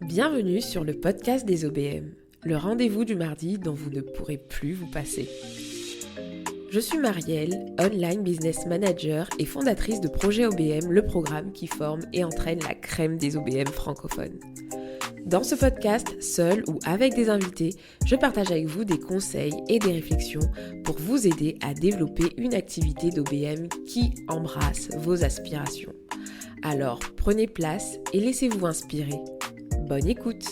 Bienvenue sur le podcast des OBM, le rendez-vous du mardi dont vous ne pourrez plus vous passer. Je suis Marielle, Online Business Manager et fondatrice de Projet OBM, le programme qui forme et entraîne la crème des OBM francophones. Dans ce podcast, seul ou avec des invités, je partage avec vous des conseils et des réflexions pour vous aider à développer une activité d'OBM qui embrasse vos aspirations. Alors prenez place et laissez-vous inspirer. Bonne écoute!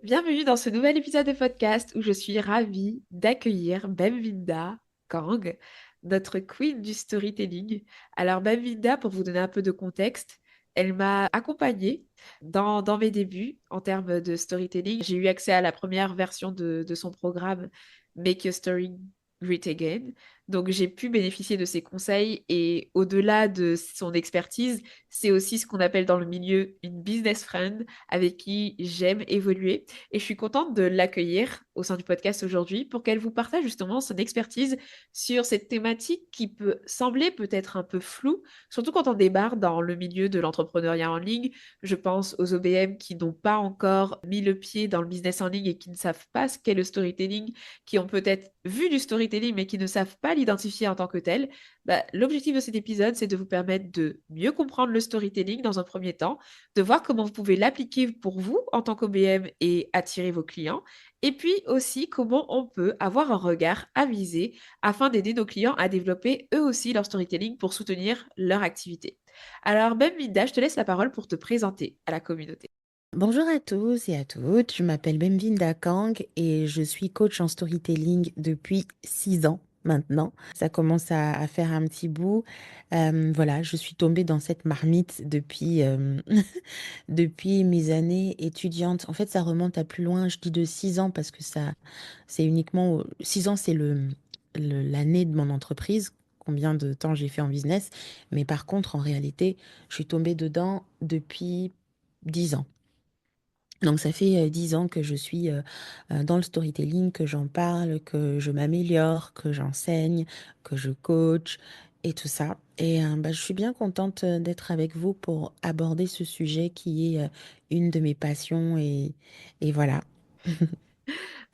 Bienvenue dans ce nouvel épisode de podcast où je suis ravie d'accueillir Bemvinda Kang, notre queen du storytelling. Alors Bemvinda, pour vous donner un peu de contexte, elle m'a accompagnée dans mes débuts en termes de storytelling. J'ai eu accès à la première version de son programme Make Your Story Great Again. Donc j'ai pu bénéficier de ses conseils et au-delà de son expertise, c'est aussi ce qu'on appelle dans le milieu une business friend avec qui j'aime évoluer. Et je suis contente de l'accueillir au sein du podcast aujourd'hui pour qu'elle vous partage justement son expertise sur cette thématique qui peut sembler peut-être un peu floue, surtout quand on débarque dans le milieu de l'entrepreneuriat en ligne. Je pense aux OBM qui n'ont pas encore mis le pied dans le business en ligne et qui ne savent pas ce qu'est le storytelling, qui ont peut-être vu du storytelling mais qui ne savent pas l'identifier en tant que tel. L'objectif de cet épisode, c'est de vous permettre de mieux comprendre le storytelling dans un premier temps, de voir comment vous pouvez l'appliquer pour vous en tant qu'OBM et attirer vos clients, et puis aussi comment on peut avoir un regard avisé afin d'aider nos clients à développer eux aussi leur storytelling pour soutenir leur activité. Alors, Bemvinda, je te laisse la parole pour te présenter à la communauté. Bonjour à tous et à toutes, je m'appelle Bemvinda Kang et je suis coach en storytelling depuis 6 ans maintenant. Ça commence à faire un petit bout. Voilà, je suis tombée dans cette marmite depuis, depuis mes années étudiantes. En fait, ça remonte à plus loin, je dis de 6 ans parce que ça, c'est uniquement 6 ans, c'est l'année de mon entreprise. Combien de temps j'ai fait en business. Mais par contre, en réalité, je suis tombée dedans depuis 10 ans. Donc ça fait 10 ans que je suis dans le storytelling, que j'en parle, que je m'améliore, que j'enseigne, que je coach et tout ça. Et je suis bien contente d'être avec vous pour aborder ce sujet qui est une de mes passions et voilà.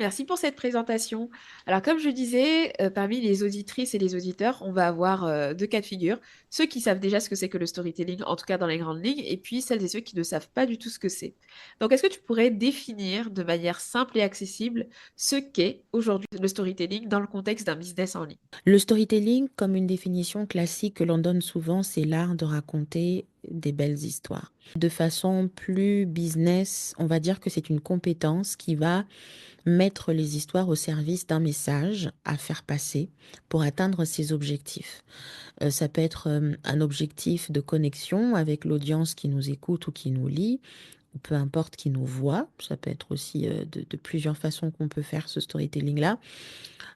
Merci pour cette présentation. Alors, comme je disais, parmi les auditrices et les auditeurs, on va avoir deux cas de figure. Ceux qui savent déjà ce que c'est que le storytelling, en tout cas dans les grandes lignes, et puis celles et ceux qui ne savent pas du tout ce que c'est. Donc, est-ce que tu pourrais définir de manière simple et accessible ce qu'est aujourd'hui le storytelling dans le contexte d'un business en ligne? Le storytelling, comme une définition classique que l'on donne souvent, c'est l'art de raconter des belles histoires. De façon plus business, on va dire que c'est une compétence qui va mettre les histoires au service d'un message à faire passer pour atteindre ses objectifs. Ça peut être un objectif de connexion avec l'audience qui nous écoute ou qui nous lit, ou peu importe qui nous voit. Ça peut être aussi de plusieurs façons qu'on peut faire ce storytelling-là.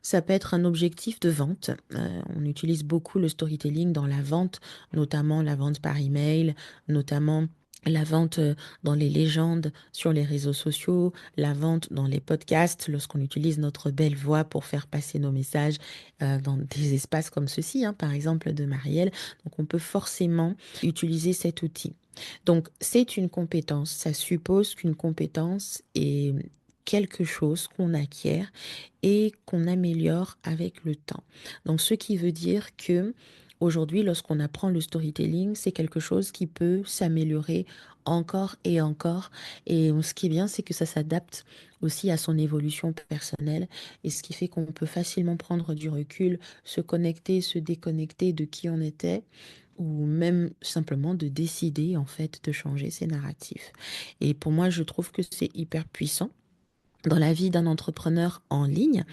Ça peut être un objectif de vente. On utilise beaucoup le storytelling dans la vente, notamment la vente par email, notamment la vente dans les légendes sur les réseaux sociaux, la vente dans les podcasts, lorsqu'on utilise notre belle voix pour faire passer nos messages dans des espaces comme ceci, hein, par exemple de Marielle. Donc on peut forcément utiliser cet outil. Donc c'est une compétence, ça suppose qu'une compétence est quelque chose qu'on acquiert et qu'on améliore avec le temps. Donc ce qui veut dire que aujourd'hui, lorsqu'on apprend le storytelling, c'est quelque chose qui peut s'améliorer encore et encore. Et ce qui est bien, c'est que ça s'adapte aussi à son évolution personnelle. Et ce qui fait qu'on peut facilement prendre du recul, se connecter, se déconnecter de qui on était ou même simplement de décider en fait de changer ses narratifs. Et pour moi, je trouve que c'est hyper puissant dans la vie d'un entrepreneur en ligne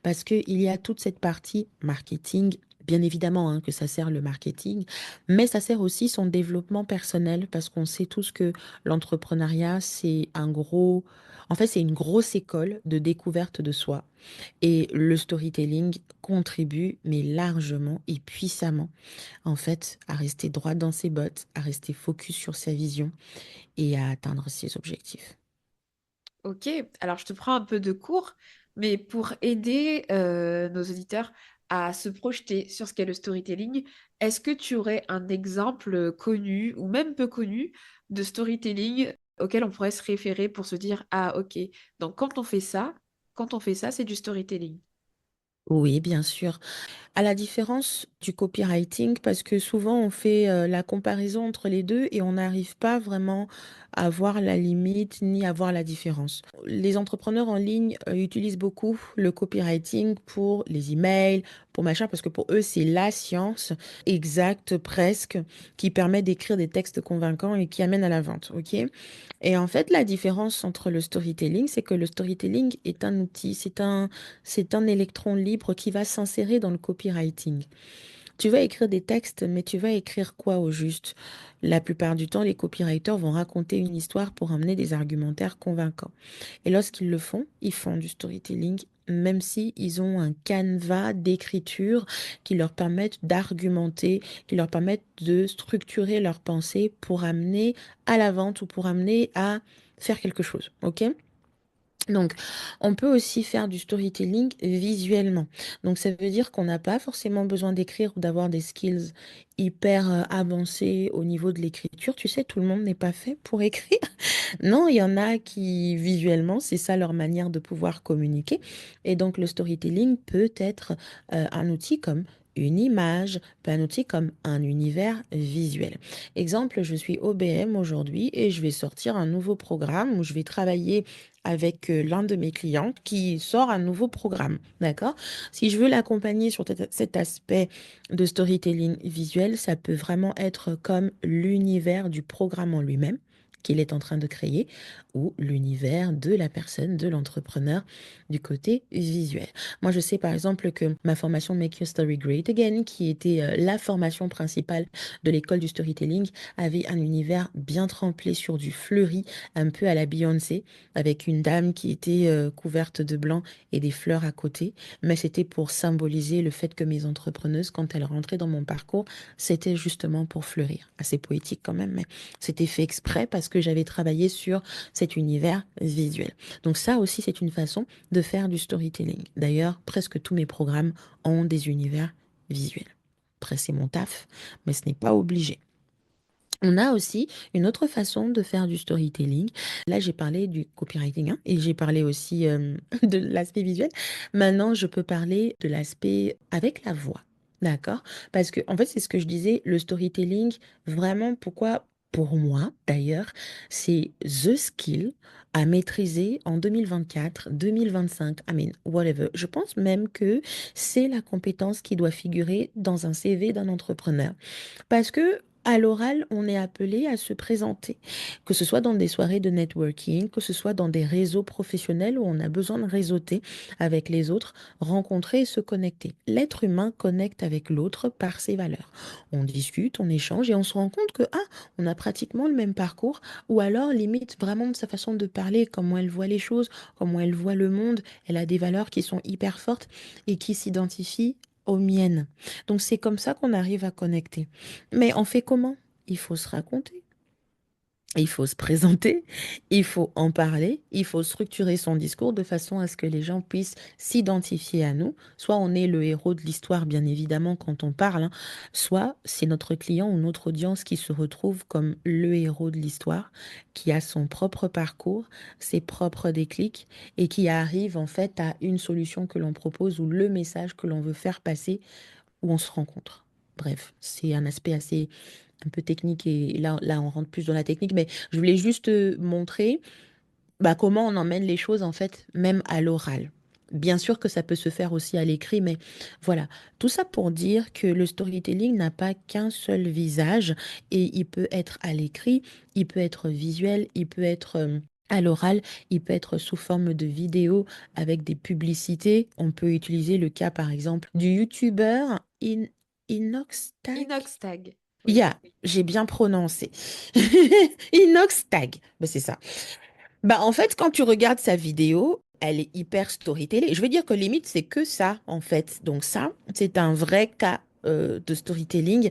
parce qu'il y a toute cette partie marketing, bien évidemment hein, que ça sert le marketing, mais ça sert aussi son développement personnel parce qu'on sait tous que l'entrepreneuriat, c'est un gros... En fait, c'est une grosse école de découverte de soi. Et le storytelling contribue, mais largement et puissamment, en fait, à rester droit dans ses bottes, à rester focus sur sa vision et à atteindre ses objectifs. Ok, alors je te prends un peu de cours, mais pour aider nos auditeurs à se projeter sur ce qu'est le storytelling, est-ce que tu aurais un exemple connu ou même peu connu de storytelling auquel on pourrait se référer pour se dire, ah ok, donc quand on fait ça, c'est du storytelling. Oui, bien sûr. À la différence du copywriting, parce que souvent on fait la comparaison entre les deux et on n'arrive pas vraiment à voir la limite ni à voir la différence. Les entrepreneurs en ligne utilisent beaucoup le copywriting pour les emails, pour machin, parce que pour eux c'est la science exacte presque qui permet d'écrire des textes convaincants et qui amène à la vente, ok? Et en fait, la différence entre le storytelling, c'est que le storytelling est un outil, c'est un électron libre qui va s'insérer dans le copywriting. Tu vas écrire des textes, mais tu vas écrire quoi au juste? La plupart du temps, les copywriters vont raconter une histoire pour amener des argumentaires convaincants. Et lorsqu'ils le font, ils font du storytelling, même si ils ont un canevas d'écriture qui leur permettent d'argumenter, qui leur permettent de structurer leurs pensées pour amener à la vente ou pour amener à faire quelque chose. OK? Donc, on peut aussi faire du storytelling visuellement. Donc, ça veut dire qu'on n'a pas forcément besoin d'écrire ou d'avoir des skills hyper avancés au niveau de l'écriture. Tu sais, tout le monde n'est pas fait pour écrire. Non, il y en a qui, visuellement, c'est ça leur manière de pouvoir communiquer. Et donc, le storytelling peut être un outil comme une image, peut un outil comme un univers visuel. Exemple, je suis OBM aujourd'hui et je vais sortir un nouveau programme où je vais travailler avec l'un de mes clients qui sort un nouveau programme. D'accord? Si je veux l'accompagner sur cet aspect de storytelling visuel, ça peut vraiment être comme l'univers du programme en lui-même qu'il est en train de créer ou l'univers de la personne, de l'entrepreneur du côté visuel. Moi, je sais par exemple que ma formation Make Your Story Great Again, qui était la formation principale de l'école du storytelling, avait un univers bien trempé sur du fleuri, un peu à la Beyoncé, avec une dame qui était couverte de blanc et des fleurs à côté. Mais c'était pour symboliser le fait que mes entrepreneuses, quand elles rentraient dans mon parcours, c'était justement pour fleurir. Assez poétique quand même, mais c'était fait exprès parce que j'avais travaillé sur cet univers visuel. Donc ça aussi, c'est une façon de faire du storytelling. D'ailleurs, presque tous mes programmes ont des univers visuels. Après, c'est mon taf, mais ce n'est pas obligé. On a aussi une autre façon de faire du storytelling. Là, j'ai parlé du copywriting hein, et j'ai parlé aussi de l'aspect visuel. Maintenant, je peux parler de l'aspect avec la voix. D'accord? Parce que, en fait, c'est ce que je disais, le storytelling, vraiment, pourquoi, pour moi, d'ailleurs, c'est the skill à maîtriser en 2024, 2025, I mean, whatever. Je pense même que c'est la compétence qui doit figurer dans un CV d'un entrepreneur. Parce que à l'oral, on est appelé à se présenter, que ce soit dans des soirées de networking, que ce soit dans des réseaux professionnels où on a besoin de réseauter avec les autres, rencontrer et se connecter. L'être humain connecte avec l'autre par ses valeurs. On discute, on échange et on se rend compte que on a pratiquement le même parcours ou alors limite vraiment de sa façon de parler, comment elle voit les choses, comment elle voit le monde, elle a des valeurs qui sont hyper fortes et qui s'identifient aux miennes. Donc c'est comme ça qu'on arrive à connecter. Mais on fait comment? Il faut se raconter, il faut se présenter, il faut en parler, il faut structurer son discours de façon à ce que les gens puissent s'identifier à nous. Soit on est le héros de l'histoire, bien évidemment, quand on parle, hein, soit c'est notre client ou notre audience qui se retrouve comme le héros de l'histoire, qui a son propre parcours, ses propres déclics et qui arrive en fait à une solution que l'on propose ou le message que l'on veut faire passer où on se rencontre. Bref, c'est un aspect assez un peu technique et là on rentre plus dans la technique, mais je voulais juste montrer comment on emmène les choses en fait, même à l'oral. Bien sûr que ça peut se faire aussi à l'écrit, mais voilà. Tout ça pour dire que le storytelling n'a pas qu'un seul visage et il peut être à l'écrit, il peut être visuel, il peut être à l'oral, il peut être sous forme de vidéo avec des publicités. On peut utiliser le cas par exemple du youtubeur Inoxtag. Inoxtag, oui. Yeah, j'ai bien prononcé. Inoxtag, c'est ça. En fait, quand tu regardes sa vidéo, elle est hyper storytellée. Je veux dire que limite, c'est que ça, en fait. Donc ça, c'est un vrai cas de storytelling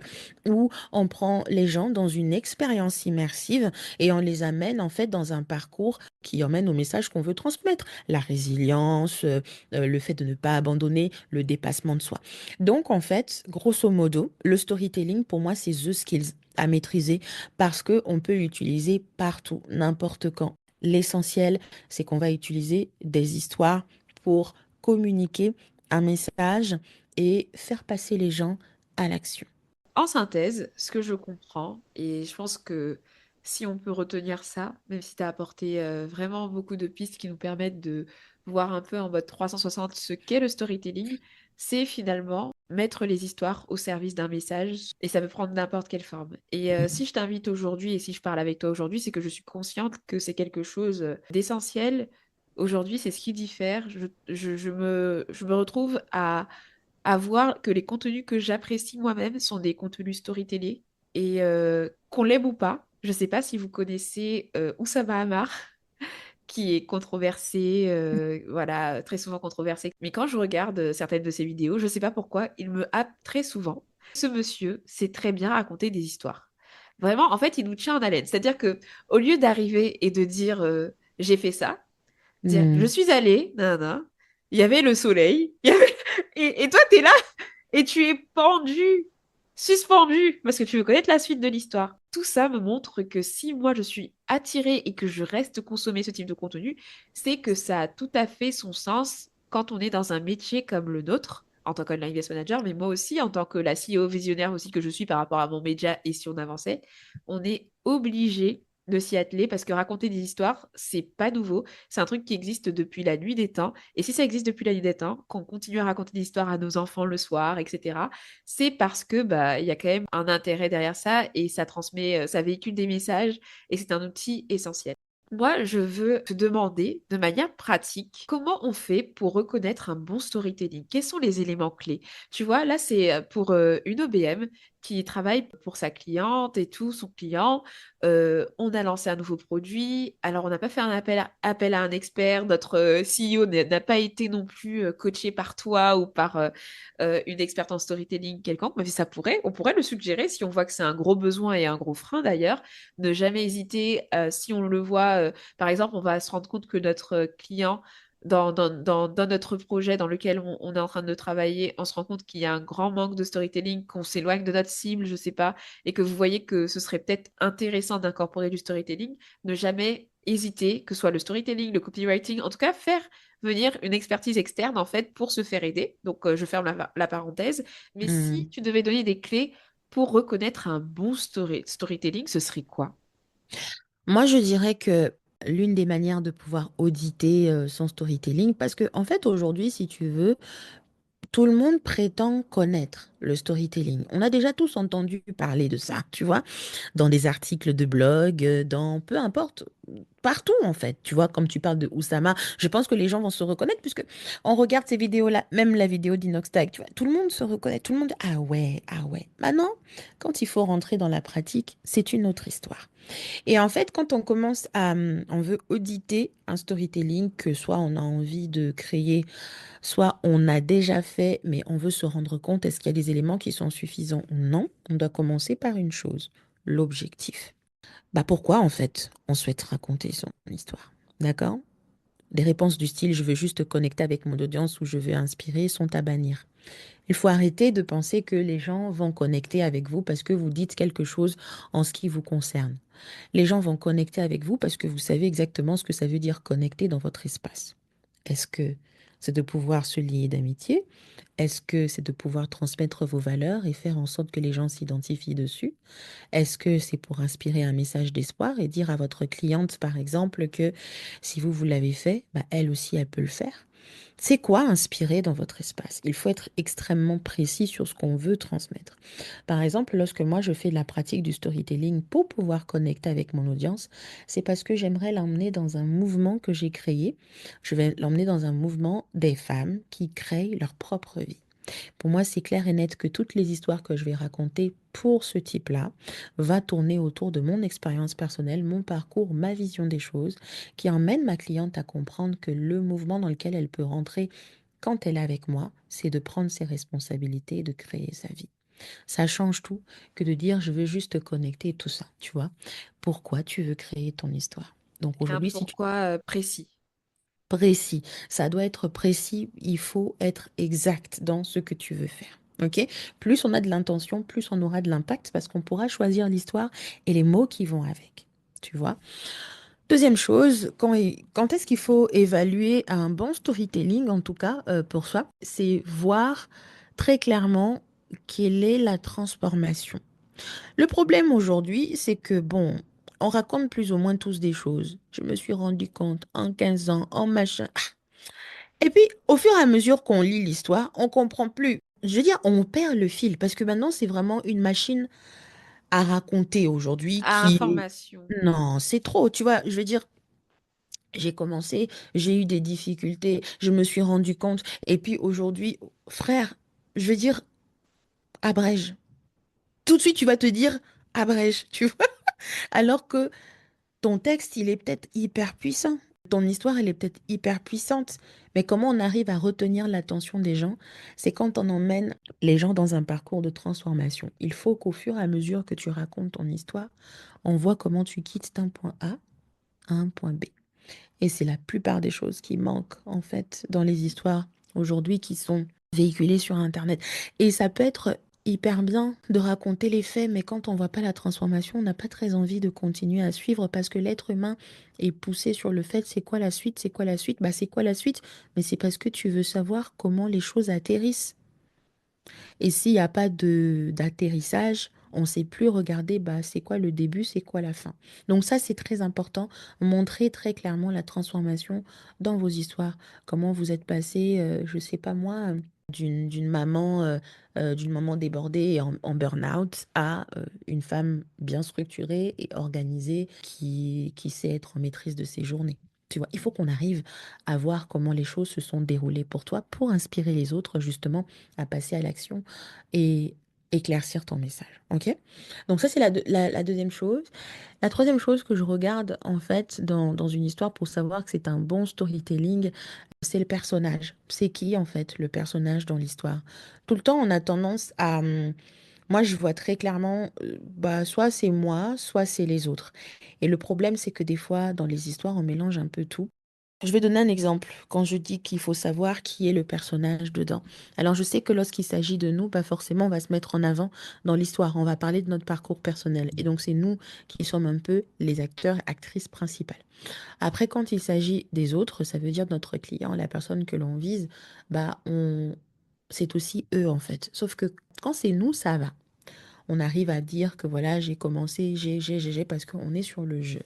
où on prend les gens dans une expérience immersive et on les amène en fait dans un parcours qui emmène au message qu'on veut transmettre, la résilience, le fait de ne pas abandonner, le dépassement de soi. Donc en fait, grosso modo, le storytelling pour moi c'est the skills à maîtriser parce que on peut l'utiliser partout, n'importe quand. L'essentiel, c'est qu'on va utiliser des histoires pour communiquer un message et faire passer les gens à l'action. En synthèse, ce que je comprends, et je pense que si on peut retenir ça, même si tu as apporté vraiment beaucoup de pistes qui nous permettent de voir un peu en mode 360 ce qu'est le storytelling, c'est finalement mettre les histoires au service d'un message, et ça peut prendre n'importe quelle forme. Et si je t'invite aujourd'hui, et si je parle avec toi aujourd'hui, c'est que je suis consciente que c'est quelque chose d'essentiel. Aujourd'hui, c'est ce qui diffère. Je me retrouve à voir que les contenus que j'apprécie moi-même sont des contenus storytelling et qu'on l'aime ou pas. Je ne sais pas si vous connaissez Oussama Ammar, qui est controversé, voilà, très souvent controversé. Mais quand je regarde certaines de ses vidéos, je ne sais pas pourquoi, il me happe très souvent. Ce monsieur sait très bien raconter des histoires. Vraiment, en fait, il nous tient en haleine. C'est-à-dire que au lieu d'arriver et de dire j'ai fait ça, dire je Hmm. suis allée, nanana, il y avait le soleil, et toi, t'es là et tu es pendu, suspendu, parce que tu veux connaître la suite de l'histoire. Tout ça me montre que si moi je suis attirée et que je reste consommer ce type de contenu, c'est que ça a tout à fait son sens quand on est dans un métier comme le nôtre, en tant qu'online business manager, mais moi aussi, en tant que la CEO visionnaire aussi que je suis par rapport à mon média et si on avançait, on est obligé de s'y atteler parce que raconter des histoires, c'est pas nouveau. C'est un truc qui existe depuis la nuit des temps. Et si ça existe depuis la nuit des temps, qu'on continue à raconter des histoires à nos enfants le soir, etc., c'est parce que bah il y a quand même un intérêt derrière ça et ça transmet, ça véhicule des messages et c'est un outil essentiel. Moi, je veux te demander de manière pratique comment on fait pour reconnaître un bon storytelling. Quels sont les éléments clés? Tu vois, là, c'est pour une OBM qui travaille pour sa cliente et tout, son client. On a lancé un nouveau produit. Alors, on n'a pas fait un appel à un expert. Notre CEO n'a pas été non plus coaché par toi ou par une experte en storytelling quelconque, mais ça pourrait, on pourrait le suggérer si on voit que c'est un gros besoin et un gros frein d'ailleurs. Ne jamais hésiter, si on le voit, par exemple, on va se rendre compte que notre client, dans notre projet dans lequel on est en train de travailler, on se rend compte qu'il y a un grand manque de storytelling, qu'on s'éloigne de notre cible, je sais pas, et que vous voyez que ce serait peut-être intéressant d'incorporer du storytelling, ne jamais hésiter, que ce soit le storytelling, le copywriting, en tout cas faire venir une expertise externe en fait pour se faire aider. Donc je ferme la parenthèse. Mais si Hmm. tu devais donner des clés pour reconnaître un bon storytelling, ce serait quoi? Moi, je dirais que l'une des manières de pouvoir auditer son storytelling, parce que en fait, aujourd'hui, si tu veux, tout le monde prétend connaître le storytelling. On a déjà tous entendu parler de ça, tu vois, dans des articles de blog, dans peu importe, partout en fait. Tu vois, comme tu parles de Oussama, je pense que les gens vont se reconnaître puisque on regarde ces vidéos-là, même la vidéo d'Inoxtag, tu vois, tout le monde se reconnaît, tout le monde, ah ouais, ah ouais. Maintenant, quand il faut rentrer dans la pratique, c'est une autre histoire. Et en fait, quand on commence à, on veut auditer un storytelling que soit on a envie de créer, soit on a déjà fait, mais on veut se rendre compte, est-ce qu'il y a des éléments qui sont suffisants ou non, on doit commencer par une chose, l'objectif. Bah pourquoi en fait on souhaite raconter son histoire? D'accord? Des réponses du style je veux juste connecter avec mon audience ou je veux inspirer sont à bannir. Il faut arrêter de penser que les gens vont connecter avec vous parce que vous dites quelque chose en ce qui vous concerne. Les gens vont connecter avec vous parce que vous savez exactement ce que ça veut dire connecter dans votre espace. Est-ce que c'est de pouvoir se lier d'amitié? Est-ce que c'est de pouvoir transmettre vos valeurs et faire en sorte que les gens s'identifient dessus? Est-ce que c'est pour inspirer un message d'espoir et dire à votre cliente, par exemple, que si vous, vous l'avez fait, bah, elle aussi, elle peut le faire? C'est quoi inspirer dans votre espace? Il faut être extrêmement précis sur ce qu'on veut transmettre. Par exemple, lorsque moi je fais de la pratique du storytelling pour pouvoir connecter avec mon audience, c'est parce que j'aimerais l'emmener dans un mouvement que j'ai créé. Je vais l'emmener dans un mouvement des femmes qui créent leur propre vie. Pour moi, c'est clair et net que toutes les histoires que je vais raconter pour ce type-là va tourner autour de mon expérience personnelle, mon parcours, ma vision des choses, qui emmène ma cliente à comprendre que le mouvement dans lequel elle peut rentrer quand elle est avec moi, c'est de prendre ses responsabilités et de créer sa vie. Ça change tout que de dire je veux juste connecter tout ça, tu vois. Pourquoi tu veux créer ton histoire? Donc Et un aujourd'hui, si tu pourquoi précis. précis. Ça doit être précis. Il faut être exact dans ce que tu veux faire. OK? Plus on a de l'intention, plus on aura de l'impact parce qu'on pourra choisir l'histoire et les mots qui vont avec. Tu vois? Deuxième chose, quand est-ce qu'il faut évaluer un bon storytelling, en tout cas pour soi, c'est voir très clairement quelle est la transformation. Le problème aujourd'hui, c'est que, bon, on raconte plus ou moins tous des choses. Je me suis rendu compte en 15 ans, en machin. Et puis, au fur et à mesure qu'on lit l'histoire, on comprend plus. Je veux dire, on perd le fil parce que maintenant, c'est vraiment une machine à raconter aujourd'hui À qui... information. Non, c'est trop, tu vois. Je veux dire, j'ai commencé, j'ai eu des difficultés, je me suis rendu compte. Et puis aujourd'hui, frère, je veux dire, abrège. Tout de suite, tu vas te dire, abrège, tu vois. Alors que ton texte, il est peut-être hyper puissant. Ton histoire, elle est peut-être hyper puissante. Mais comment on arrive à retenir l'attention des gens? C'est quand on emmène les gens dans un parcours de transformation. Il faut qu'au fur et à mesure que tu racontes ton histoire, on voit comment tu quittes d'un point A à un point B. Et c'est la plupart des choses qui manquent, en fait, dans les histoires aujourd'hui qui sont véhiculées sur Internet. Et ça peut être hyper bien de raconter les faits, mais quand on voit pas la transformation, on n'a pas très envie de continuer à suivre parce que l'être humain est poussé sur le fait, c'est quoi la suite, c'est quoi la suite, bah c'est quoi la suite, mais c'est parce que tu veux savoir comment les choses atterrissent. Et s'il n'y a pas d'atterrissage, on ne sait plus regarder bah, c'est quoi le début, c'est quoi la fin. Donc ça, c'est très important. Montrer très clairement la transformation dans vos histoires. Comment vous êtes passé, je ne sais pas moi, d'une maman débordée et en burn-out à une femme bien structurée et organisée qui sait être en maîtrise de ses journées. Tu vois, il faut qu'on arrive à voir comment les choses se sont déroulées pour toi pour inspirer les autres justement à passer à l'action et éclaircir ton message. OK? Donc ça, c'est la deuxième chose. La troisième chose que je regarde en fait dans une histoire pour savoir que c'est un bon storytelling, c'est le personnage. C'est qui en fait le personnage dans l'histoire? Tout le temps, on a tendance à... moi, je vois très clairement, bah, soit c'est moi, soit c'est les autres. Et le problème, c'est que des fois, dans les histoires, on mélange un peu tout. Je vais donner un exemple quand je dis qu'il faut savoir qui est le personnage dedans. Alors je sais que lorsqu'il s'agit de nous, pas forcément on va se mettre en avant dans l'histoire, on va parler de notre parcours personnel. Et donc c'est nous qui sommes un peu les acteurs, actrices principales. Après, quand il s'agit des autres, ça veut dire notre client, la personne que l'on vise, bah c'est aussi eux en fait. Sauf que quand c'est nous, ça va. On arrive à dire que voilà, j'ai commencé, j'ai, parce qu'on est sur le jeu.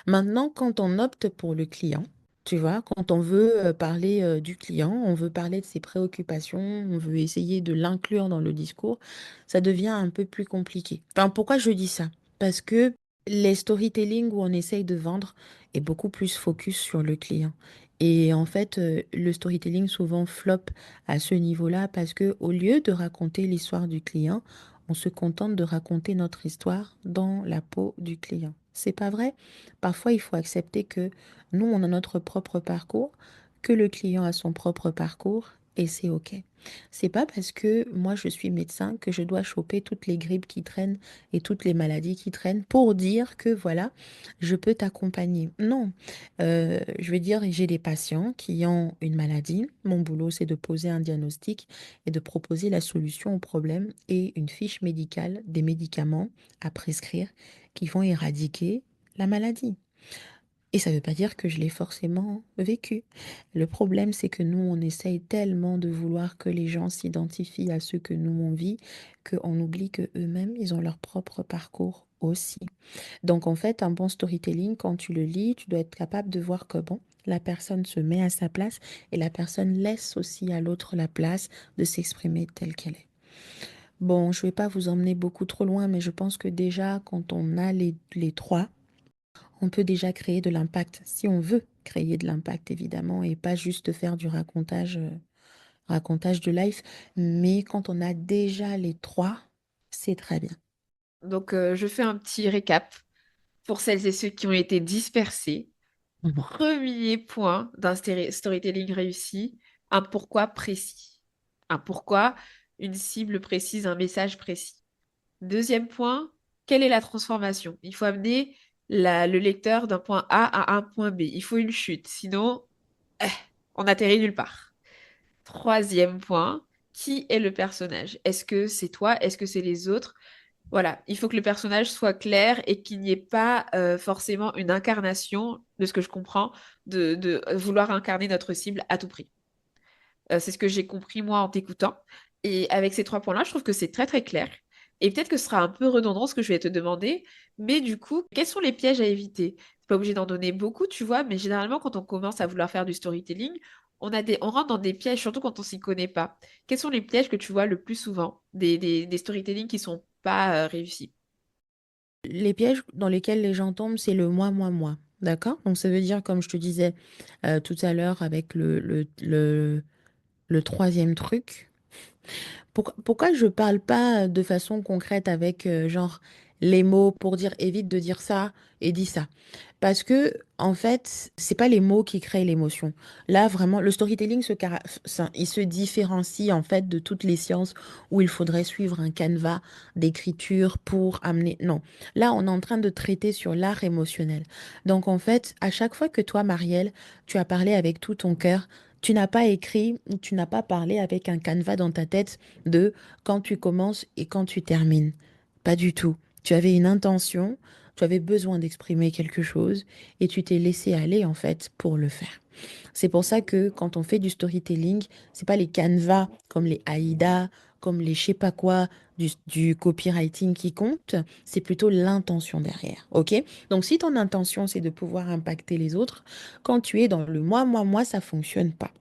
Maintenant, quand on opte pour le client, tu vois, quand on veut parler du client, on veut parler de ses préoccupations, on veut essayer de l'inclure dans le discours, ça devient un peu plus compliqué. Enfin, pourquoi je dis ça? Parce que les storytelling où on essaye de vendre est beaucoup plus focus sur le client. Et en fait, le storytelling souvent flop à ce niveau-là parce que au lieu de raconter l'histoire du client, on se contente de raconter notre histoire dans la peau du client. C'est pas vrai? Parfois, il faut accepter que nous, on a notre propre parcours, que le client a son propre parcours, et c'est OK. C'est pas parce que moi, je suis médecin que je dois choper toutes les grippes qui traînent et toutes les maladies qui traînent pour dire que voilà, je peux t'accompagner. Non. Je veux dire, j'ai des patients qui ont une maladie. Mon boulot, c'est de poser un diagnostic et de proposer la solution au problème et une fiche médicale, des médicaments à prescrire qui vont éradiquer la maladie. Et ça ne veut pas dire que je l'ai forcément vécu. Le problème, c'est que nous, on essaye tellement de vouloir que les gens s'identifient à ce que nous, on vit, qu'on oublie que eux-mêmes, ils ont leur propre parcours aussi. Donc, en fait, un bon storytelling, quand tu le lis, tu dois être capable de voir que, bon, la personne se met à sa place et la personne laisse aussi à l'autre la place de s'exprimer telle qu'elle est. Bon, je ne vais pas vous emmener beaucoup trop loin, mais je pense que déjà, quand on a les trois, on peut déjà créer de l'impact, si on veut créer de l'impact, évidemment, et pas juste faire du racontage de life. Mais quand on a déjà les trois, c'est très bien. Donc, je fais un petit récap pour celles et ceux qui ont été dispersés. Mhm. Premier point d'un storytelling réussi, un pourquoi précis. Un pourquoi. une cible précise, un message précis. Deuxième point, quelle est la transformation? Il faut amener le lecteur d'un point A à un point B. Il faut une chute, sinon, eh, on atterrit nulle part. Troisième point, qui est le personnage? Est-ce que c'est toi? Est-ce que c'est les autres? Voilà, il faut que le personnage soit clair et qu'il n'y ait pas forcément une incarnation, de ce que je comprends, de vouloir incarner notre cible à tout prix. C'est ce que j'ai compris moi en t'écoutant. Et avec ces trois points-là, je trouve que c'est très très clair. Et peut-être que ce sera un peu redondant ce que je vais te demander, mais du coup, quels sont les pièges à éviter? T'es pas obligé d'en donner beaucoup, tu vois, mais généralement, quand on commence à vouloir faire du storytelling, on rentre dans des pièges, surtout quand on s'y connaît pas. Quels sont les pièges que tu vois le plus souvent des storytelling qui sont pas réussis? Les pièges dans lesquels les gens tombent, c'est le moi, moi, moi. D'accord? Donc ça veut dire, comme je te disais tout à l'heure avec le troisième truc, pourquoi je parle pas de façon concrète avec genre les mots pour dire évite de dire ça et dis ça? Parce que, en fait, c'est pas les mots qui créent l'émotion. Là, vraiment, le storytelling il se différencie, en fait, de toutes les sciences où il faudrait suivre un canevas d'écriture pour amener. Non. Là, on est en train de traiter sur l'art émotionnel. Donc, en fait, à chaque fois que toi, Marielle, tu as parlé avec tout ton cœur, tu n'as pas écrit ou tu n'as pas parlé avec un canevas dans ta tête de quand tu commences et quand tu termines. Pas du tout. Tu avais une intention, tu avais besoin d'exprimer quelque chose et tu t'es laissé aller en fait pour le faire. C'est pour ça que quand on fait du storytelling, c'est pas les canevas comme les AIDA, comme les je sais pas quoi du copywriting qui compte, c'est plutôt l'intention derrière. Ok? Donc si ton intention c'est de pouvoir impacter les autres, quand tu es dans le moi, ça fonctionne pas.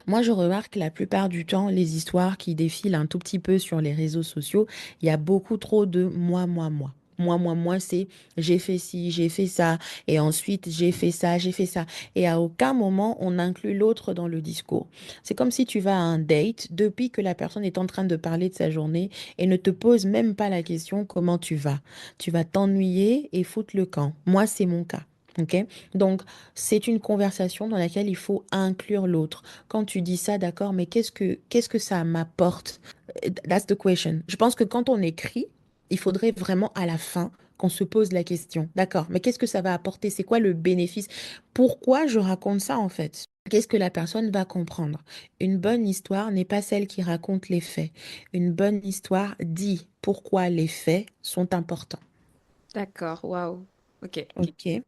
Moi, je remarque la plupart du temps, les histoires qui défilent un tout petit peu sur les réseaux sociaux, il y a beaucoup trop de moi, moi, moi. Moi, c'est j'ai fait ci, j'ai fait ça, et ensuite j'ai fait ça, j'ai fait ça. Et à aucun moment on inclut l'autre dans le discours. C'est comme si tu vas à un date depuis que la personne est en train de parler de sa journée et ne te pose même pas la question comment tu vas. Tu vas t'ennuyer et foutre le camp. Moi, c'est mon cas. Ok? Donc, c'est une conversation dans laquelle il faut inclure l'autre. Quand tu dis ça, d'accord, mais qu'est-ce que ça m'apporte? That's the question. Je pense que quand on écrit, il faudrait vraiment à la fin qu'on se pose la question. D'accord, mais qu'est-ce que ça va apporter? C'est quoi le bénéfice? Pourquoi je raconte ça en fait? Qu'est-ce que la personne va comprendre? Une bonne histoire n'est pas celle qui raconte les faits. Une bonne histoire dit pourquoi les faits sont importants. D'accord, waouh. Ok. Ok?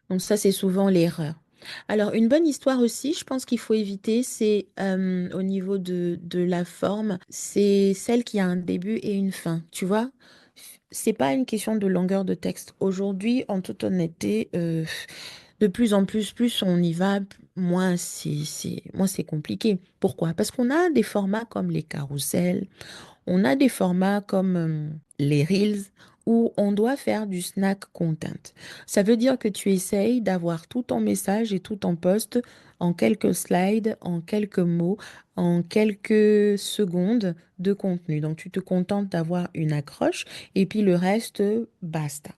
Donc ça, c'est souvent l'erreur. Alors, une bonne histoire aussi, je pense qu'il faut éviter, c'est au niveau de la forme, c'est celle qui a un début et une fin. Tu vois, c'est pas une question de longueur de texte. Aujourd'hui, en toute honnêteté, de plus on y va, moins c'est compliqué. Pourquoi? Parce qu'on a des formats comme les carousels, on a des formats comme les Reels où on doit faire du snack content. Ça veut dire que tu essayes d'avoir tout ton message et tout ton post en quelques slides, en quelques mots, en quelques secondes de contenu. Donc tu te contentes d'avoir une accroche et puis le reste, basta.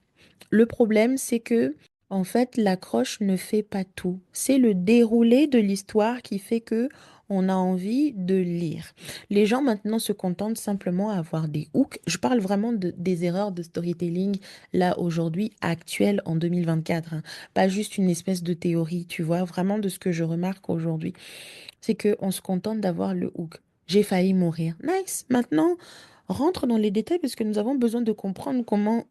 Le problème, c'est que, en fait, l'accroche ne fait pas tout. C'est le déroulé de l'histoire qui fait que on a envie de lire. Les gens maintenant se contentent simplement à avoir des hooks. Je parle vraiment des erreurs de storytelling là aujourd'hui, actuelles en 2024, hein. Pas juste une espèce de théorie, tu vois, vraiment de ce que je remarque aujourd'hui. C'est que on se contente d'avoir le hook. J'ai failli mourir. Nice. Maintenant, rentre dans les détails parce que nous avons besoin de comprendre comment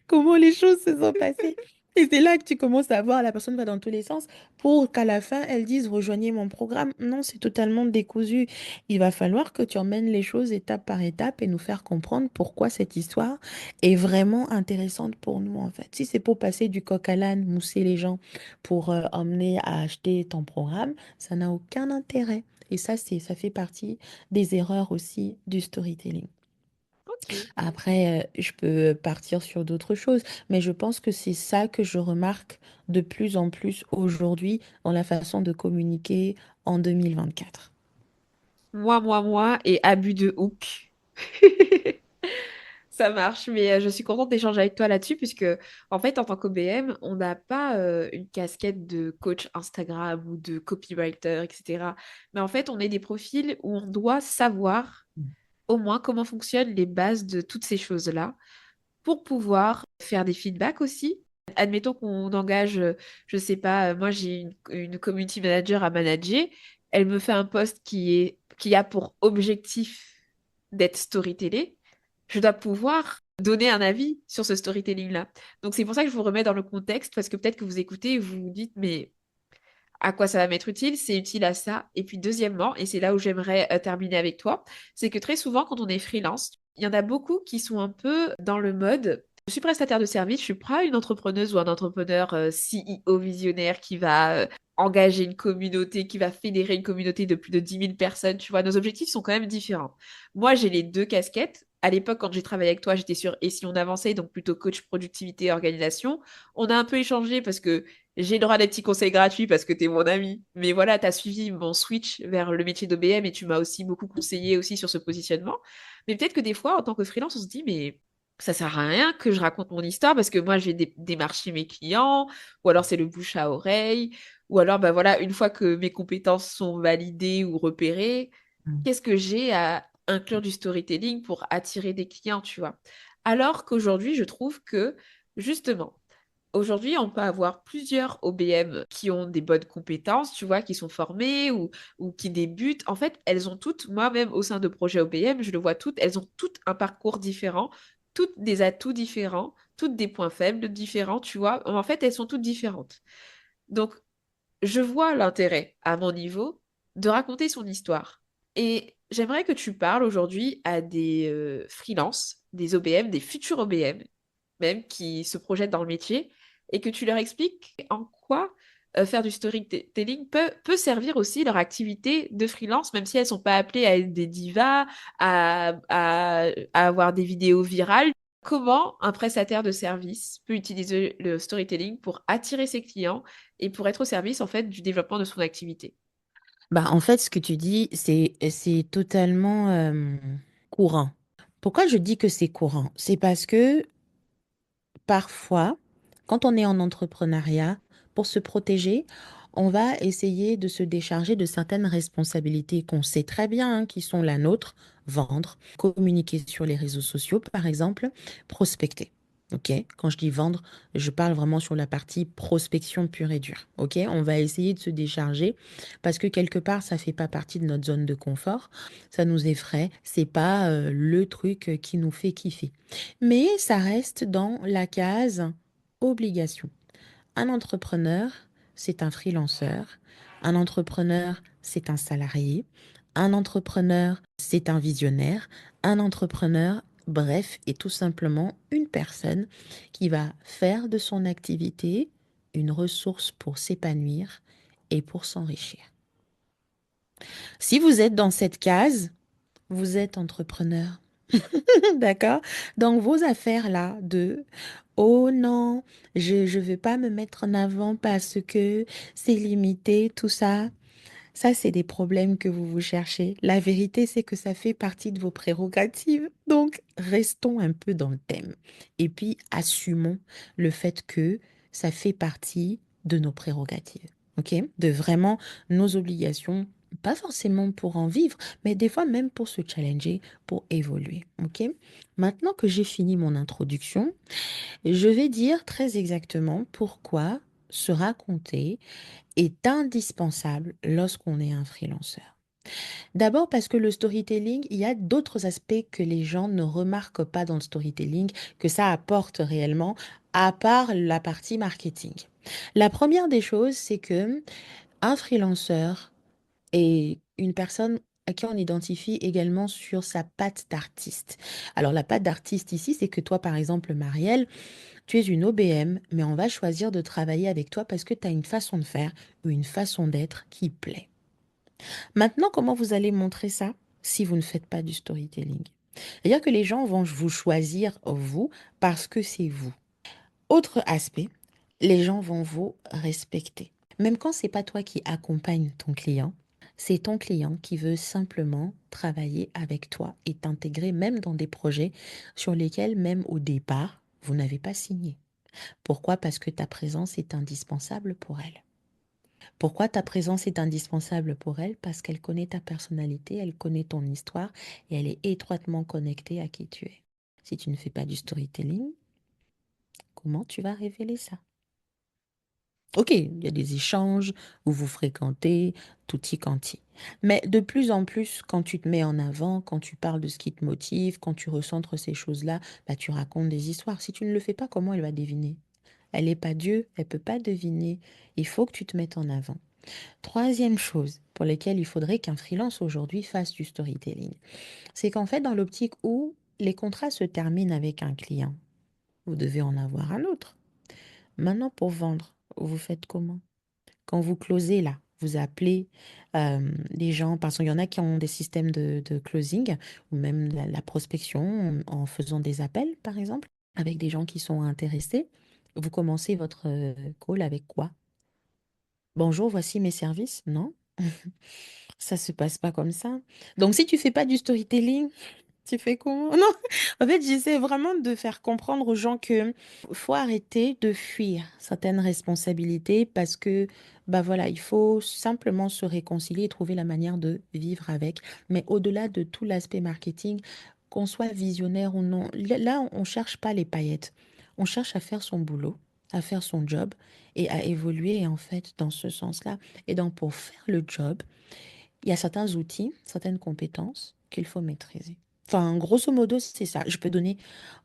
comment les choses se sont passées. Et c'est là que tu commences à voir la personne va dans tous les sens pour qu'à la fin, elle dise rejoignez mon programme. Non, c'est totalement décousu. Il va falloir que tu emmènes les choses étape par étape et nous faire comprendre pourquoi cette histoire est vraiment intéressante pour nous, en fait. Si c'est pour passer du coq à l'âne, mousser les gens pour emmener à acheter ton programme, ça n'a aucun intérêt. Et ça fait partie des erreurs aussi du storytelling. Ok. Après, je peux partir sur d'autres choses, mais je pense que c'est ça que je remarque de plus en plus aujourd'hui dans la façon de communiquer en 2024. Moi et abus de hook. Ça marche, mais je suis contente d'échanger avec toi là-dessus, puisque en fait, en tant qu'OBM, on n'a pas une casquette de coach Instagram ou de copywriter, etc. Mais en fait, on est des profils où on doit savoir au moins comment fonctionnent les bases de toutes ces choses-là pour pouvoir faire des feedbacks aussi. Admettons qu'on engage, je sais pas, moi j'ai une community manager à manager, elle me fait un post qui a pour objectif d'être storytellé, je dois pouvoir donner un avis sur ce storytelling-là. Donc c'est pour ça que je vous remets dans le contexte, parce que peut-être que vous écoutez et vous vous dites, mais à quoi ça va m'être utile? C'est utile à ça. Et puis deuxièmement, et c'est là où j'aimerais terminer avec toi, c'est que très souvent quand on est freelance, il y en a beaucoup qui sont un peu dans le mode, je suis prestataire de service, je suis pas une entrepreneuse ou un entrepreneur CEO visionnaire qui va engager une communauté, qui va fédérer une communauté de plus de 10 000 personnes. Tu vois, nos objectifs sont quand même différents. Moi, j'ai les deux casquettes. À l'époque, quand j'ai travaillé avec toi, j'étais sur Et si on avançait, donc plutôt coach productivité et organisation. On a un peu échangé parce que j'ai le droit à des petits conseils gratuits parce que tu es mon ami. Mais voilà, tu as suivi mon switch vers le métier d'OBM et tu m'as aussi beaucoup conseillé aussi sur ce positionnement. Mais peut-être que des fois, en tant que freelance, on se dit, mais ça sert à rien que je raconte mon histoire parce que moi, je vais démarcher mes clients, ou alors c'est le bouche à oreille, ou alors, bah voilà, une fois que mes compétences sont validées ou repérées, Mm. qu'est-ce que j'ai à inclure du storytelling pour attirer des clients, tu vois? Alors qu'aujourd'hui, je trouve que, justement, aujourd'hui, on peut avoir plusieurs OBM qui ont des bonnes compétences, tu vois, qui sont formées ou qui débutent. En fait, elles ont toutes, moi-même au sein de projets OBM, je le vois toutes, elles ont toutes un parcours différent, toutes des atouts différents, toutes des points faibles différents, tu vois. En fait, elles sont toutes différentes. Donc, je vois l'intérêt, à mon niveau, de raconter son histoire. Et j'aimerais que tu parles aujourd'hui à des freelances, des OBM, des futurs OBM, même qui se projettent dans le métier, et que tu leur expliques en quoi faire du storytelling peut servir aussi leur activité de freelance, même si elles ne sont pas appelées à être des divas, à avoir des vidéos virales. Comment un prestataire de service peut utiliser le storytelling pour attirer ses clients et pour être au service en fait du développement de son activité. Bah, en fait, ce que tu dis, c'est totalement courant. Pourquoi je dis que c'est courant? C'est parce que parfois, quand on est en entrepreneuriat, pour se protéger, on va essayer de se décharger de certaines responsabilités qu'on sait très bien, hein, qui sont la nôtre, vendre, communiquer sur les réseaux sociaux, par exemple, prospecter. OK? Quand je dis vendre, je parle vraiment sur la partie prospection pure et dure. OK? On va essayer de se décharger parce que quelque part, ça fait pas partie de notre zone de confort. Ça nous effraie. C'est pas le truc qui nous fait kiffer. Mais ça reste dans la case obligation. Un entrepreneur, c'est un freelanceur. Un entrepreneur, c'est un salarié. Un entrepreneur, c'est un visionnaire. Un entrepreneur, bref, est tout simplement une personne qui va faire de son activité une ressource pour s'épanouir et pour s'enrichir. Si vous êtes dans cette case, vous êtes entrepreneur. D'accord? Donc, vos affaires-là de oh non, je ne veux pas me mettre en avant parce que c'est limité, tout ça. Ça, c'est des problèmes que vous vous cherchez. La vérité, c'est que ça fait partie de vos prérogatives. Donc, restons un peu dans le thème. Et puis, assumons le fait que ça fait partie de nos prérogatives. OK? De vraiment nos obligations, pas forcément pour en vivre, mais des fois même pour se challenger, pour évoluer. OK? Maintenant que j'ai fini mon introduction, je vais dire très exactement pourquoi se raconter est indispensable lorsqu'on est un freelanceur. D'abord parce que le storytelling, il y a d'autres aspects que les gens ne remarquent pas dans le storytelling, que ça apporte réellement, à part la partie marketing. La première des choses, c'est que un freelanceur est une personne à qui on identifie également sur sa patte d'artiste. Alors la patte d'artiste ici, c'est que toi, par exemple, Marielle, tu es une OBM, mais on va choisir de travailler avec toi parce que tu as une façon de faire ou une façon d'être qui plaît. Maintenant, comment vous allez montrer ça si vous ne faites pas du storytelling? C'est-à-dire que les gens vont vous choisir, vous, parce que c'est vous. Autre aspect, les gens vont vous respecter. Même quand c'est pas toi qui accompagne ton client, C'est ton client qui veut simplement travailler avec toi et t'intégrer même dans des projets sur lesquels même au départ, vous n'avez pas signé. Pourquoi? Parce que ta présence est indispensable pour elle. Pourquoi ta présence est indispensable pour elle? Parce qu'elle connaît ta personnalité, elle connaît ton histoire et elle est étroitement connectée à qui tu es. Si tu ne fais pas du storytelling, comment tu vas révéler ça? Ok, il y a des échanges, vous vous fréquentez, tutti quanti. Mais de plus en plus, quand tu te mets en avant, quand tu parles de ce qui te motive, quand tu recentres ces choses-là, bah, tu racontes des histoires. Si tu ne le fais pas, comment elle va deviner? Elle n'est pas Dieu, elle peut pas deviner. Il faut que tu te mettes en avant. Troisième chose pour laquelle il faudrait qu'un freelance aujourd'hui fasse du storytelling, c'est qu'en fait, dans l'optique où les contrats se terminent avec un client, vous devez en avoir un autre. Maintenant, pour vendre, vous faites comment? Quand vous closez là, vous appelez les gens, parce qu'il y en a qui ont des systèmes de closing, ou même la prospection en faisant des appels, par exemple, avec des gens qui sont intéressés. Vous commencez votre call avec quoi? Bonjour, voici mes services? Non? Ça se passe pas comme ça. Donc, si tu fais pas du storytelling, tu fais comment? Non, en fait, j'essaie vraiment de faire comprendre aux gens que faut arrêter de fuir certaines responsabilités parce que, bah voilà, il faut simplement se réconcilier et trouver la manière de vivre avec. Mais au-delà de tout l'aspect marketing, qu'on soit visionnaire ou non, là, on cherche pas les paillettes. On cherche à faire son boulot, à faire son job et à évoluer en fait dans ce sens-là. Et donc, pour faire le job, il y a certains outils, certaines compétences qu'il faut maîtriser. Enfin, grosso modo, c'est ça. Je peux donner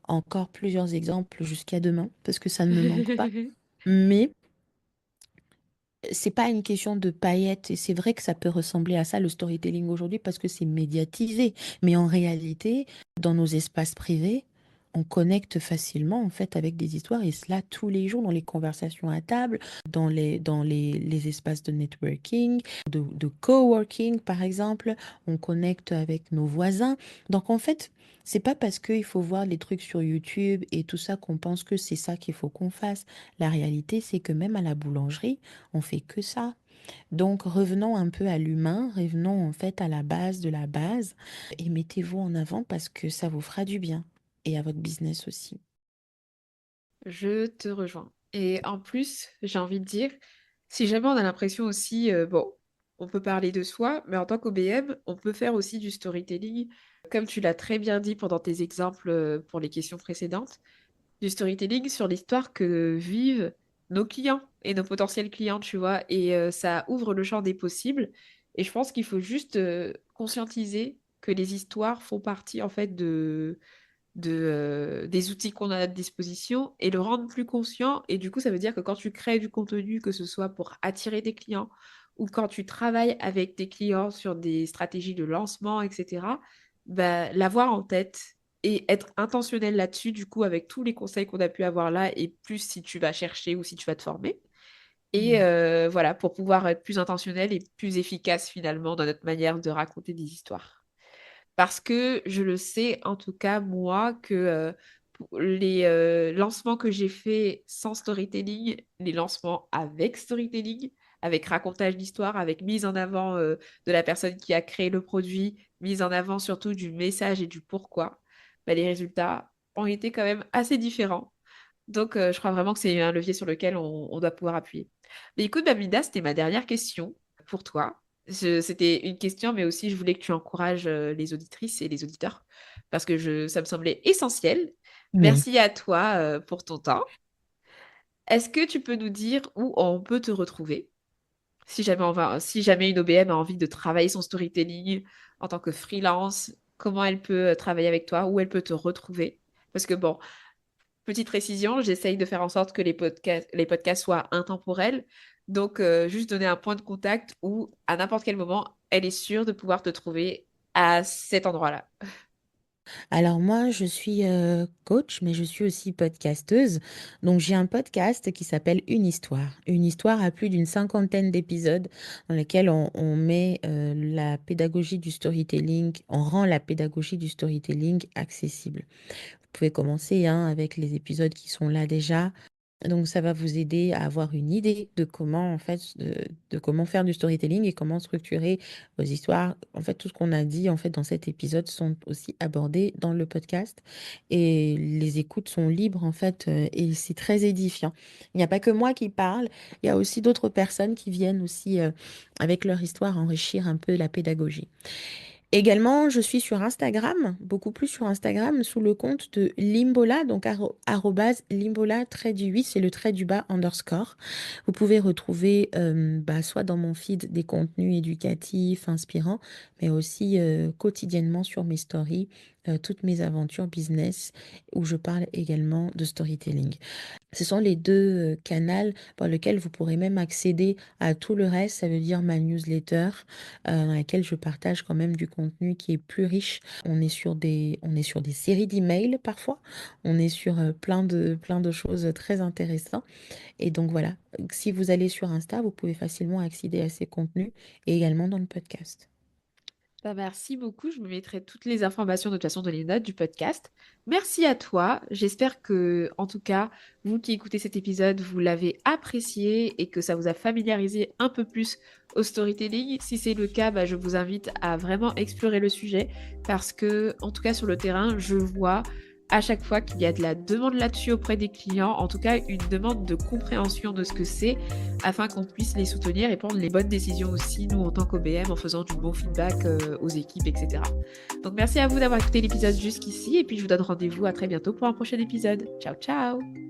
encore plusieurs exemples jusqu'à demain parce que ça ne me manque pas. Mais c'est pas une question de paillettes et c'est vrai que ça peut ressembler à ça le storytelling aujourd'hui parce que c'est médiatisé. Mais en réalité, dans nos espaces privés, on connecte facilement en fait avec des histoires et cela tous les jours dans les conversations à table, les espaces de networking, de coworking par exemple, on connecte avec nos voisins. Donc en fait, c'est pas parce qu'il faut voir les trucs sur YouTube et tout ça qu'on pense que c'est ça qu'il faut qu'on fasse. La réalité, c'est que même à la boulangerie, on fait que ça. Donc revenons un peu à l'humain, revenons en fait à la base de la base et mettez-vous en avant parce que ça vous fera du bien et à votre business aussi. Je te rejoins. Et en plus, j'ai envie de dire, si jamais on a l'impression aussi, bon, on peut parler de soi, mais en tant qu'OBM, on peut faire aussi du storytelling, comme tu l'as très bien dit pendant tes exemples pour les questions précédentes, du storytelling sur l'histoire que vivent nos clients et nos potentiels clients, tu vois, et ça ouvre le champ des possibles. Et je pense qu'il faut juste conscientiser que les histoires font partie en fait des outils qu'on a à notre disposition et le rendre plus conscient. Et du coup, ça veut dire que quand tu crées du contenu, que ce soit pour attirer des clients ou quand tu travailles avec tes clients sur des stratégies de lancement, etc., bah, l'avoir en tête et être intentionnel là-dessus, du coup, avec tous les conseils qu'on a pu avoir là et plus si tu vas chercher ou si tu vas te former. Et Mm. voilà, pour pouvoir être plus intentionnel et plus efficace finalement dans notre manière de raconter des histoires. Parce que je le sais, en tout cas, moi, que pour les lancements que j'ai faits sans storytelling, les lancements avec storytelling, avec racontage d'histoire, avec mise en avant de la personne qui a créé le produit, mise en avant surtout du message et du pourquoi, bah, les résultats ont été quand même assez différents. Donc, je crois vraiment que c'est un levier sur lequel on doit pouvoir appuyer. Mais écoute, Babinda, c'était ma dernière question pour toi. C'était une question, mais aussi je voulais que tu encourages les auditrices et les auditeurs parce que ça me semblait essentiel. Oui. Merci à toi pour ton temps. Est-ce que tu peux nous dire où on peut te retrouver si jamais une OBM a envie de travailler son storytelling en tant que freelance, comment elle peut travailler avec toi, où elle peut te retrouver? Parce que bon, petite précision, j'essaye de faire en sorte que les podcasts soient intemporels. Donc, juste donner un point de contact où, à n'importe quel moment, elle est sûre de pouvoir te trouver à cet endroit-là. Alors moi, je suis coach, mais je suis aussi podcasteuse. Donc j'ai un podcast qui s'appelle Une histoire. Une histoire à plus d'une cinquantaine d'épisodes dans lesquels on met la pédagogie du storytelling, on rend la pédagogie du storytelling accessible. Vous pouvez commencer hein, avec les épisodes qui sont là déjà. Donc, ça va vous aider à avoir une idée de comment, en fait, de comment faire du storytelling et comment structurer vos histoires. En fait, tout ce qu'on a dit, en fait, dans cet épisode sont aussi abordés dans le podcast et les écoutes sont libres, en fait, et c'est très édifiant. Il n'y a pas que moi qui parle, il y a aussi d'autres personnes qui viennent aussi, avec leur histoire, enrichir un peu la pédagogie. Également, je suis sur Instagram, beaucoup plus sur Instagram, sous le compte de Limbola, donc arrobase Limbola, trait du 8, c'est le trait du bas underscore. Vous pouvez retrouver soit dans mon feed des contenus éducatifs, inspirants, mais aussi quotidiennement sur mes stories, toutes mes aventures business, où je parle également de storytelling. Ce sont les deux canaux par lesquels vous pourrez même accéder à tout le reste, ça veut dire ma newsletter, dans laquelle je partage quand même du contenu qui est plus riche. On est sur des séries d'emails parfois, on est sur plein de choses très intéressantes. Et donc voilà, si vous allez sur Insta, vous pouvez facilement accéder à ces contenus et également dans le podcast. Bah, merci beaucoup. Je me mettrai toutes les informations de toute façon dans les notes du podcast. Merci à toi. J'espère que, en tout cas, vous qui écoutez cet épisode, vous l'avez apprécié et que ça vous a familiarisé un peu plus au storytelling. Si c'est le cas, bah, je vous invite à vraiment explorer le sujet parce que, en tout cas, sur le terrain, je vois à chaque fois qu'il y a de la demande là-dessus auprès des clients, en tout cas une demande de compréhension de ce que c'est afin qu'on puisse les soutenir et prendre les bonnes décisions aussi, nous, en tant qu'OBM, en faisant du bon feedback aux équipes, etc. Donc, merci à vous d'avoir écouté l'épisode jusqu'ici et puis je vous donne rendez-vous à très bientôt pour un prochain épisode. Ciao, ciao!